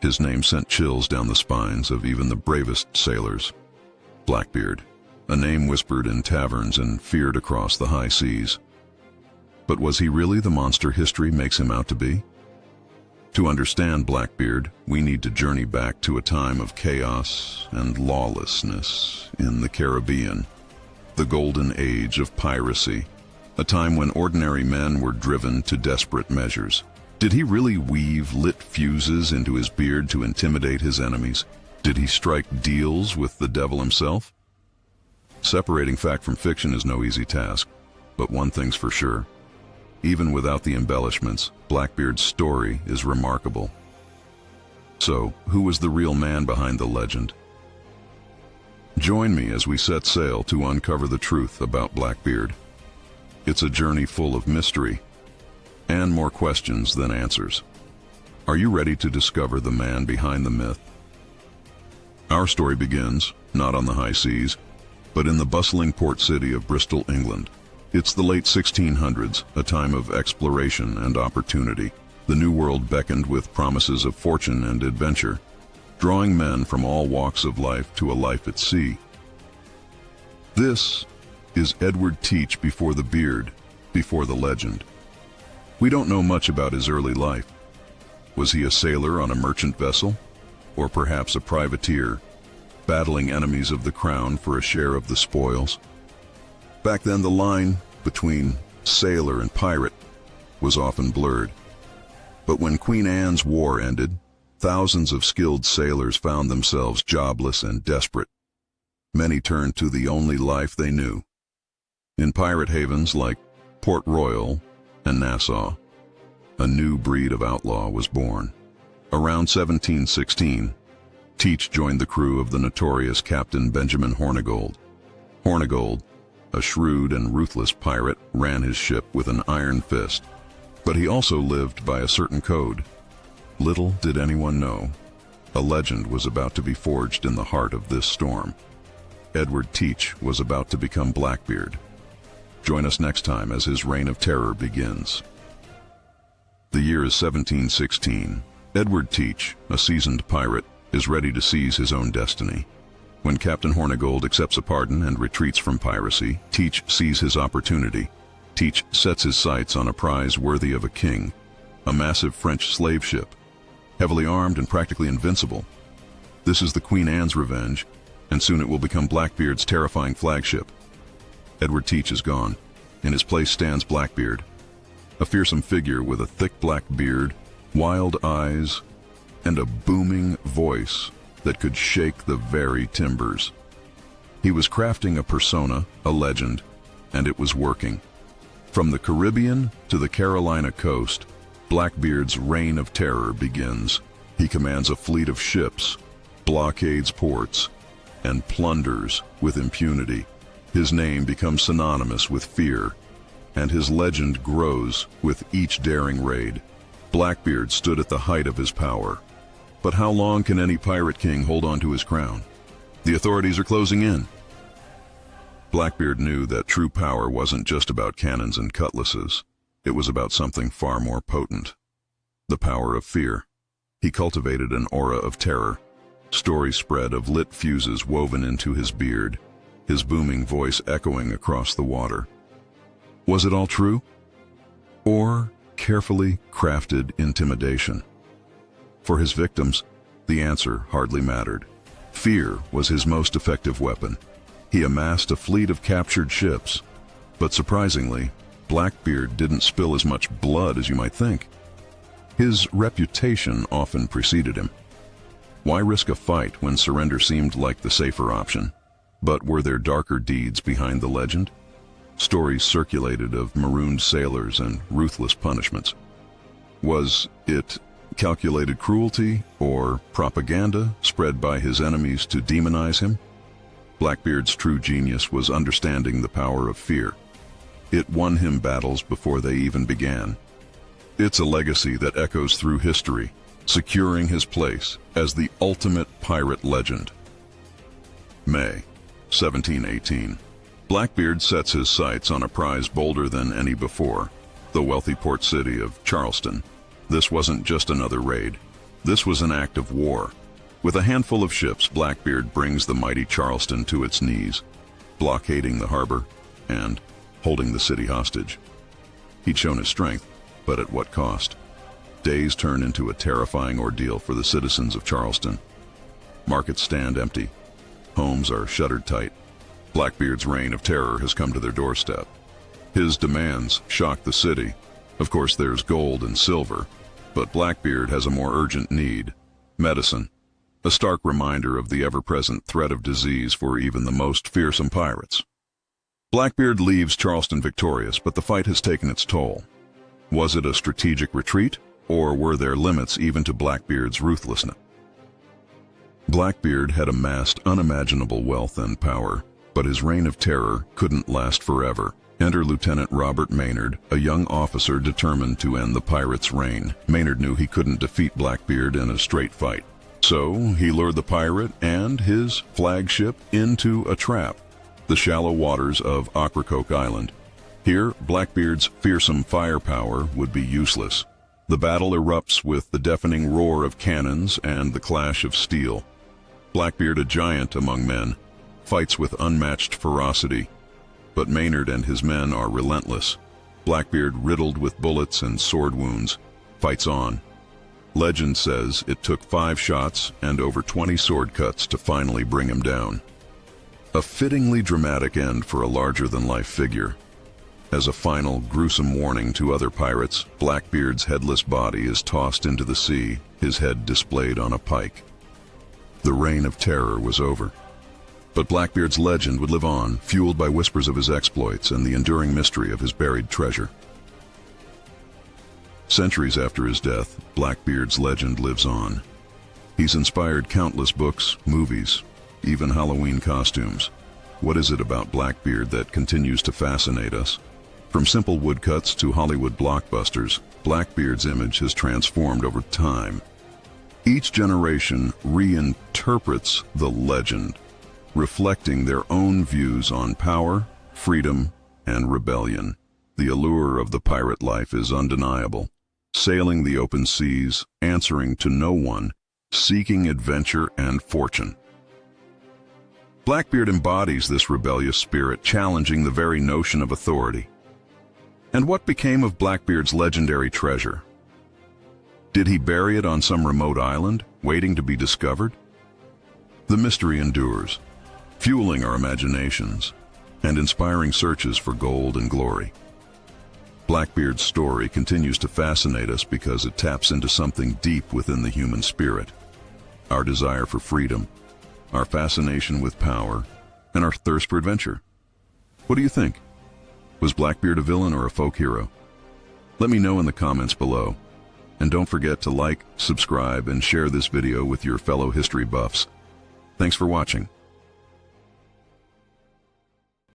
His name sent chills down the spines of even the bravest sailors. Blackbeard, a name whispered in taverns and feared across the high seas. But was he really the monster history makes him out to be? To understand Blackbeard, we need to journey back to a time of chaos and lawlessness in the Caribbean, the golden age of piracy, a time when ordinary men were driven to desperate measures. Did he really weave lit fuses into his beard to intimidate his enemies? Did he strike deals with the devil himself? Separating fact from fiction is no easy task, but one thing's for sure. Even without the embellishments, Blackbeard's story is remarkable. So, who was the real man behind the legend? Join me as we set sail to uncover the truth about Blackbeard. It's a journey full of mystery, and more questions than answers. Are you ready to discover the man behind the myth? Our story begins, not on the high seas, but in the bustling port city of Bristol, England. It's the late 1600s, a time of exploration and opportunity. The New World beckoned with promises of fortune and adventure, drawing men from all walks of life to a life at sea. This is Edward Teach before the beard, before the legend. We don't know much about his early life. Was he a sailor on a merchant vessel? Or perhaps a privateer, battling enemies of the crown for a share of the spoils? Back then, the line between sailor and pirate was often blurred. But when Queen Anne's War ended, thousands of skilled sailors found themselves jobless and desperate. Many turned to the only life they knew. In pirate havens like Port Royal and Nassau, a new breed of outlaw was born. Around 1716, Teach joined the crew of the notorious Captain Benjamin Hornigold. Hornigold, a shrewd and ruthless pirate, ran his ship with an iron fist, but he also lived by a certain code. Little did anyone know, a legend was about to be forged in the heart of this storm. Edward Teach was about to become Blackbeard. Join us next time as his reign of terror begins. The year is 1716. Edward Teach, a seasoned pirate, is ready to seize his own destiny. When Captain Hornigold accepts a pardon and retreats from piracy, Teach sees his opportunity. Teach sets his sights on a prize worthy of a king, a massive French slave ship, heavily armed and practically invincible. This is the Queennannesrevenge, and soon it will become Blackbeard's terrifying flagship. Edward Teach is gone. In his place stands Blackbeard, a fearsome figure with a thick black beard, wild eyes, and a booming voice that could shake the very timbers. He was crafting a persona, a legend, and it was working. From the Caribbean to the Carolina coast, Blackbeard's reign of terror begins. He commands a fleet of ships, blockades ports, and plunders with impunity. His name becomes synonymous with fear, and his legend grows with each daring raid. Blackbeard stood at the height of his power. But how long can any pirate king hold on to his crown? The authorities are closing in. Blackbeard knew that true power wasn't just about cannons and cutlasses. It was about something far more potent. The power of fear. He cultivated an aura of terror. Stories spread of lit fuses woven into his beard, his booming voice echoing across the water. Was it all true? Or carefully crafted intimidation? For his victims, the answer hardly mattered. Fear was his most effective weapon. He amassed a fleet of captured ships, but surprisingly, Blackbeard didn't spill as much blood as you might think. His reputation often preceded him. Why risk a fight when surrender seemed like the safer option? But were there darker deeds behind the legend? Stories circulated of marooned sailors and ruthless punishments. Was it calculated cruelty or propaganda spread by his enemies to demonize him? Blackbeard's true genius was understanding the power of fear. It won him battles before they even began. It's a legacy that echoes through history, securing his place as the ultimate pirate legend. May 1718. Blackbeard sets his sights on a prize bolder than any before, the wealthy port city of Charleston. This wasn't just another raid. This was an act of war. With a handful of ships, Blackbeard brings the mighty Charleston to its knees, blockading the harbor and holding the city hostage. He'd shown his strength, but at what cost? Days turn into a terrifying ordeal for the citizens of Charleston. Markets stand empty. Homes are shuttered tight. Blackbeard's reign of terror has come to their doorstep. His demands shock the city. Of course, there's gold and silver, but Blackbeard has a more urgent need: medicine. A stark reminder of the ever-present threat of disease for even the most fearsome pirates. Blackbeard leaves Charleston victorious, but the fight has taken its toll. Was it a strategic retreat, or were there limits even to Blackbeard's ruthlessness? Blackbeard had amassed unimaginable wealth and power, but his reign of terror couldn't last forever. Enter Lieutenant Maynard, a young officer determined to end the pirates' reign. Maynard knew he couldn't defeat Blackbeard in a straight fight. So he lured the pirate and his flagship into a trap, the shallow waters of Ocracoke Island. Here, Blackbeard's fearsome firepower would be useless. The battle erupts with the deafening roar of cannons and the clash of steel. Blackbeard, a giant among men, fights with unmatched ferocity. But Maynard and his men are relentless. Blackbeard, riddled with bullets and sword wounds, fights on. Legend says it took 5 shots and over 20 sword cuts to finally bring him down. A fittingly dramatic end for a larger-than-life figure. As a final, gruesome warning to other pirates, Blackbeard's headless body is tossed into the sea, his head displayed on a pike. The reign of terror was over. But Blackbeard's legend would live on, fueled by whispers of his exploits and the enduring mystery of his buried treasure. Centuries after his death, Blackbeard's legend lives on. He's inspired countless books, movies, even Halloween costumes. What is it about Blackbeard that continues to fascinate us? From simple woodcuts to Hollywood blockbusters, Blackbeard's image has transformed over time. Each generation reinterprets the legend, reflecting their own views on power, freedom, and rebellion. The allure of the pirate life is undeniable. Sailing the open seas, answering to no one, seeking adventure and fortune. Blackbeard embodies this rebellious spirit, challenging the very notion of authority. And what became of Blackbeard's legendary treasure? Did he bury it on some remote island, waiting to be discovered? The mystery endures, fueling our imaginations and inspiring searches for gold and glory. Blackbeard's story continues to fascinate us because it taps into something deep within the human spirit. Our desire for freedom, our fascination with power, and our thirst for adventure. What do you think? Was Blackbeard a villain or a folk hero? Let me know in the comments below. And don't forget to like, subscribe, and share this video with your fellow history buffs. Thanks for watching.